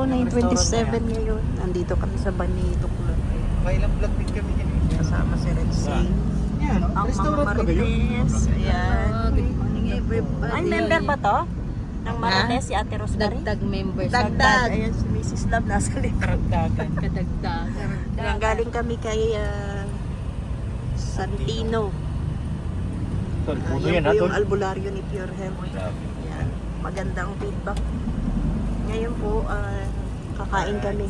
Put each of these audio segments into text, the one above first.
Oo, 9:27 ngayon. Nandito kami sa Banito Club. May ilang vlog din kami din. Kasama si Red Sea. Yan, Ang mga restaurant ba kayo? Marites. Ayan. Good morning everybody. Ay, member ba to? Ng Marites si Ate Rosemary? Dagdag members. Dagdag. Ayan, si Mrs. Love nasa likod. Kadagdag. Ayan, galing kami kay Santino. Tol, puno Yan yan po ha, yung tol. albularyo ni Pure Health. Ayan. Magandang feedback. Ngayon po, kakain kami.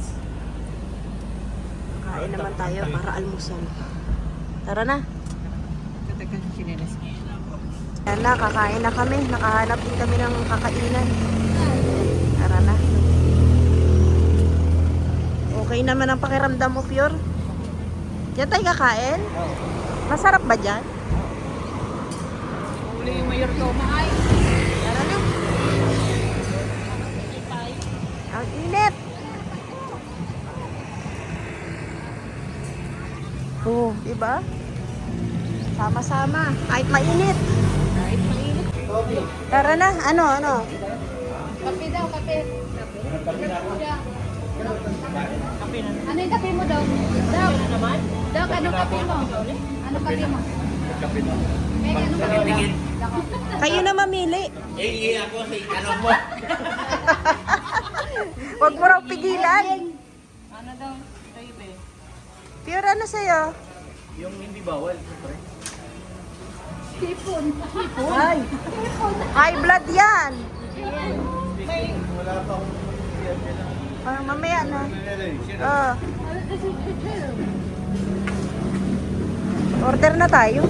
Kakain naman tayo para almusal. Tara na. Kadagdag chinelas. Yan na, kakain na kami. Nakahanap din kami ng kakainan. Tara na. Okay naman ang pakiramdam mo, Pure? Diyan tayo kakain? Masarap ba dyan? Uli yung mayor ko maay. Tara na. Ang init. Oh, diba? Sama-sama. Kahit mainit. Kahit mainit. Tara na. Ano? Kape daw, kape. Ano yung kape mo daw? Daw. Daw, anong kape mo? Anong kape mo? Eh, anong kape mo? Kayo na mamili. Ako si ano mo. Huwag mo raw pigilan. Ano daw? Baby. Pure, ano sa'yo? Yung hindi bawal, siyempre. Sipon. Ay. High blood yan. Wala pa akong Mamaya na. Oh. Order na tayo.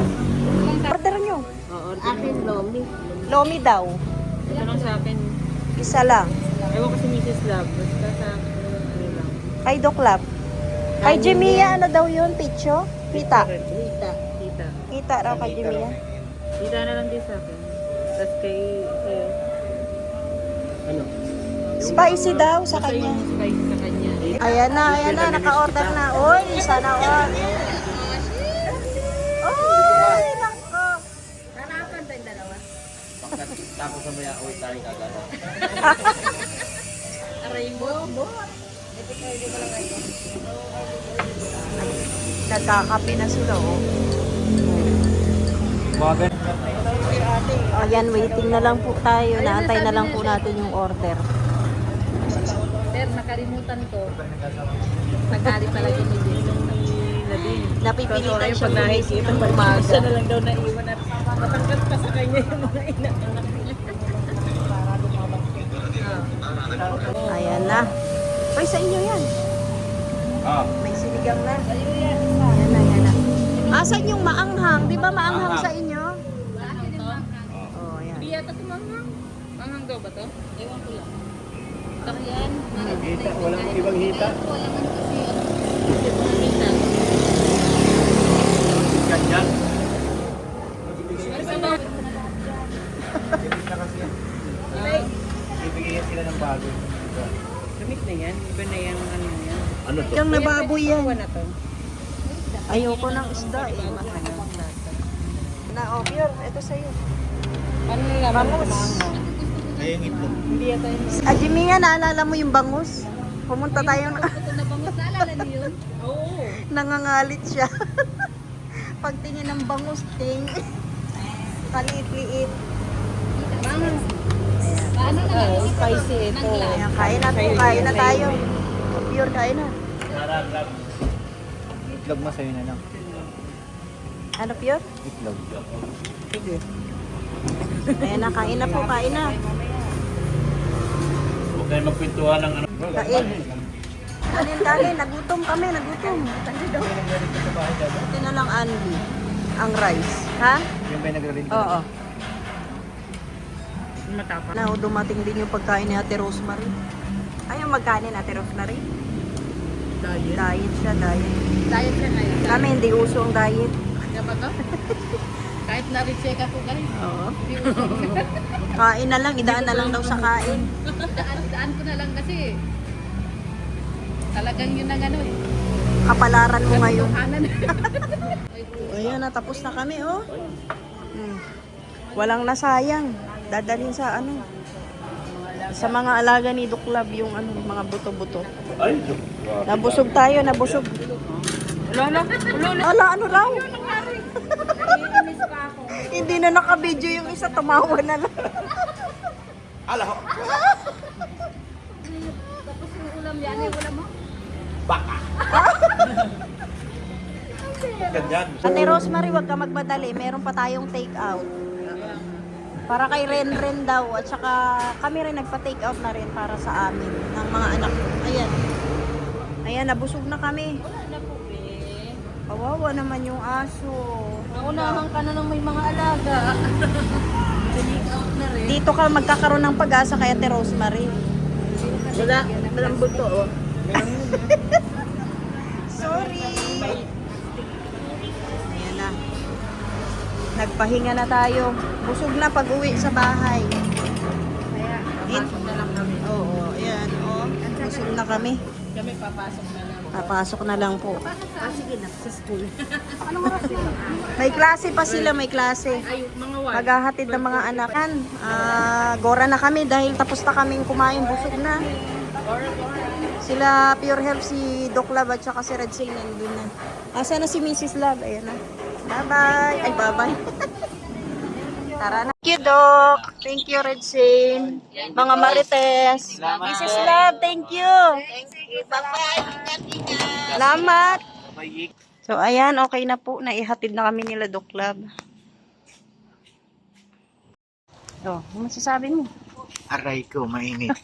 Order nyo. Oo, akin lomi. Lomi daw. Ito lang sa akin. Isa lang. Ewan ko si Mrs. Love. Basta sa akin, ano lang. Kay Doc Lab. Kay Jimia, ano daw yun? Picho? Kita. Tita. Kita raw kay Jimia. Tita na lang din sa akin. Tapos kay, sa'yo. Ano? Spicy daw sa Basta kanya. yung spicy sa kanya. Ayan na. Naka-order na. Uy, sana all. Uy, nako. Hanapan tayong dalawa. Tapos sa maya, uwi tayo kagad. Aray mo. Nagkakape na sila, oh. Bagan. Ayan, waiting na lang po tayo. Naantay na lang po natin yung order. Pero nakalimutan ko. Nagkali pala yung Nadine. Napipilitan siya nakikita ng mo, umaga. siya na lang daw naiwan at matangkat pa sa kanya yung mga inaanak niya. Ayan na. Uy, sa inyo yan. Ah. May sinigang na. Ayan na. Asan yung maanghang? Di ba maanghang sa inyo? Bakit ito? Oh, ayan. Hindi yata ito manghang. Manghang daw ba to? Ewan ko lang. Ito yan. Hita, walang ibang hita. Wala man kasi ano. Hita. Ganyan. Ano ba? Limit na kasi yan. Ibigyan sila ng bago. Gamit na yan. Iba na yung ano yan. Ano to? Yung nababoy yan. Kuha na to. Ayoko ng isda eh. Na, oh, Pure, ito sa'yo. Ano nalaman mo Bangus. manghang? Ay, yung itlog. Hindi yata yun. Jimmy, naalala mo yung bangus? Pumunta tayo na. Ito na bangus. Naalala niyo yun? Oo. Nangangalit siya. Pagtingin ng bangus, ting. Kaliit-liit. Manghang. Paano na lang? Spicy ito. Ayan, kain na po. Kain na tayo. Pure, kain na. Itlog mo sa'yo na lang. Ano, Pure? Itlog. Sige. Ayan na, kain na po. Kain na. Huwag kayo magpintuhan ng ano. Kain. Kanin. Nagutom kami. Nagutom. Ito na lang, Andy. Ang rice. Ha? Yung may nagre-rin ka. Oo. Matapang. Na, dumating din yung pagkain ni Ate Rosemary. Ayaw magkanin, Ate Rosemary. Diet. Diet siya, diet. Diet siya ngayon. Kami hindi uso ang diet. Kaya ba to? Kahit na-recheck ako guys. Oo. Hindi uso. Kain na lang, idaan na lang daw sa kain. Daan ko na lang kasi. Talagang yun ang ano eh. Kapalaran mo ngayon. Kanan. Ayan na, tapos na kami, oh. Walang nasayang. Dadalhin sa ano. Sa mga alaga ni Doc Lab, yung ano, mga buto-buto. Ay, Nabusog tayo, nabusog. Ala, ano raw? Hindi na naka-video yung isa, tumawa na lang. ala ho. Tapos yung ulam yan, yung ulam mo? Baka. Ganyan. Ate Rosemary, wag ka magmadali. Meron pa tayong take out. Para kay Ren daw. At saka kami rin nagpa-take out na rin para sa amin. Ng mga anak ko. Ayan. Ayan, nabusog na kami. Wala na po, be. Kawawa naman yung aso. Naunahan ka na ng may mga alaga. Take out na rin. Dito ka magkakaroon ng pag-asa kay Ate Rosemary. Wala. Walang buto, oh. Sorry. Ayan na. Nagpahinga na tayo. Busog na pag-uwi sa bahay. Kaya, papasok na lang kami. Oo, ayan, oh. Busog na kami. Kami papasok na lang. Papasok na lang po. Sige na, sa school. May klase pa sila, may klase. Ay, mga one. Maghahatid ng mga anak. Yan, gora na kami dahil tapos na kaming kumain. Busog na. Sila Pure Health, si Doc Lab at saka si Red Sane nandun na. Asa na si Mrs. Lab? Ayan na. Bye-bye. Ay, bye-bye. Tara na. Thank you, Doc. Thank you, Red Sane. Mga Marites. Mrs. Lab, thank you. Salamat. So, ayan. Okay na po. Naihatid na kami nila, Doc Lab. Oh, ano masasabi mo? Aray ko, mainit.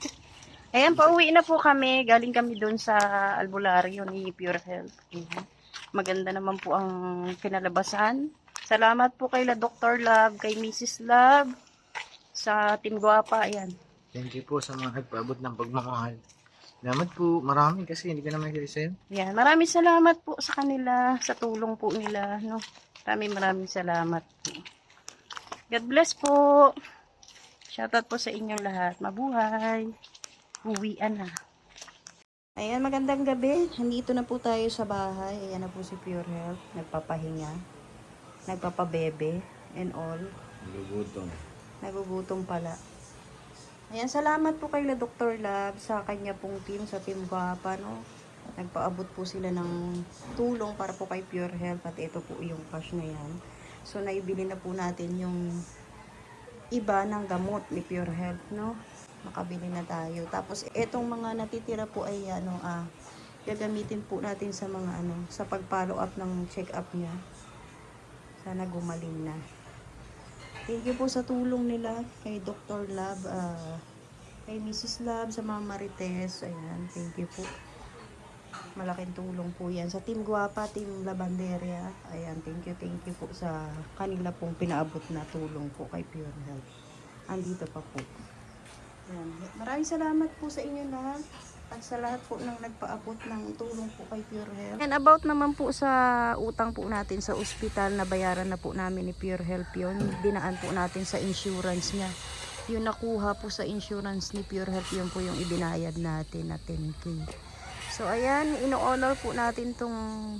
Ayan, pauwi na po kami. Galing kami doon sa albularyo ni Pure Health. Ayan. Maganda naman po ang kinalabasan. Salamat po kay la Dr. Love, kay Mrs. Love, sa Team Guapa. Ayan. Thank you po sa mga nagpaabot ng pagmamahal. Salamat po, marami kasi hindi ko naman kasi. Ayan. Maraming salamat po sa kanila, sa tulong po nila. No? Maraming salamat po. God bless po. Shoutout po sa inyong lahat. Mabuhay. Uwian na. Ayan, magandang gabi. Nandito na po tayo sa bahay. Ayan na po si Pure Health. Nagpapahinga. Nagpapabebe. And all. Nagugutom. Nagugutom pala. Ayan, salamat po kay la Dr. Lab sa kanya pong team, sa Team Guapa, no? Nagpaabot po sila ng tulong para po kay Pure Health at ito po yung cash na yan. So, naibili na po natin yung iba ng gamot ni Pure Health, no? Makabili na tayo. Tapos, etong mga natitira po ay, gagamitin po natin sa mga, sa pag-follow up ng check-up niya. Sana gumaling na. Thank you po sa tulong nila kay Dr. Lab, kay Mrs. Lab, sa mga Marites. Ayan, thank you po. Malaking tulong po yan. Sa Team Guapa, Team Lavanderia. Ayan, thank you po sa kanila pong pinaabot na tulong po kay Pure Health. Andito pa po. Ayan. Maraming salamat po sa inyo lahat. At sa lahat po ng nagpaabot ng tulong po kay Pure Health. And about naman po sa utang po natin sa ospital, na bayaran na po namin ni Pure Health yun. Dinaan po natin sa insurance niya. Yung nakuha po sa insurance ni Pure Health, yun po yung ibinayad natin na 10K. So ayan, ino-honor po natin tong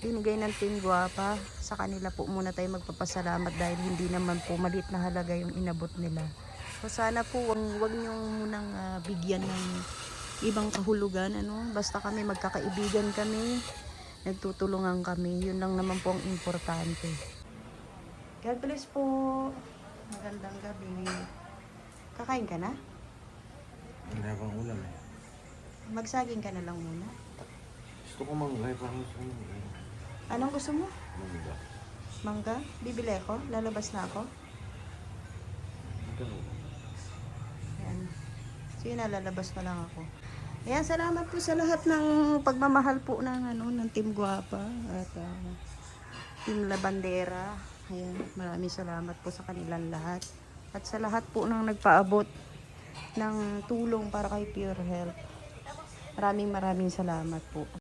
binigay ng Team Guapa. Sa kanila po muna tayo magpapasalamat dahil hindi naman po maliit na halaga yung inabot nila. So sana po wag niyo munang bigyan ng ibang kahulugan, basta kami magkakaibigan kami, nagtutulungan kami, yun lang naman po ang importante. God bless po. Magandang gabi. Kakain ka na? Hindi akong ulam eh. Magsaging ka na lang muna. Gusto ko mag-live ako sa inyo. Anong gusto mo? Mangga. Mangga? Bibili ako? Lalabas na ako? Ikaw. Ayan. Sige na, lalabas na lang ako. Ayan, salamat po sa lahat ng pagmamahal po ng Team Guapa at Team Labandera. Ayan, maraming salamat po sa kanilang lahat. At sa lahat po ng nagpaabot ng tulong para kay Pure Health. Maraming salamat po.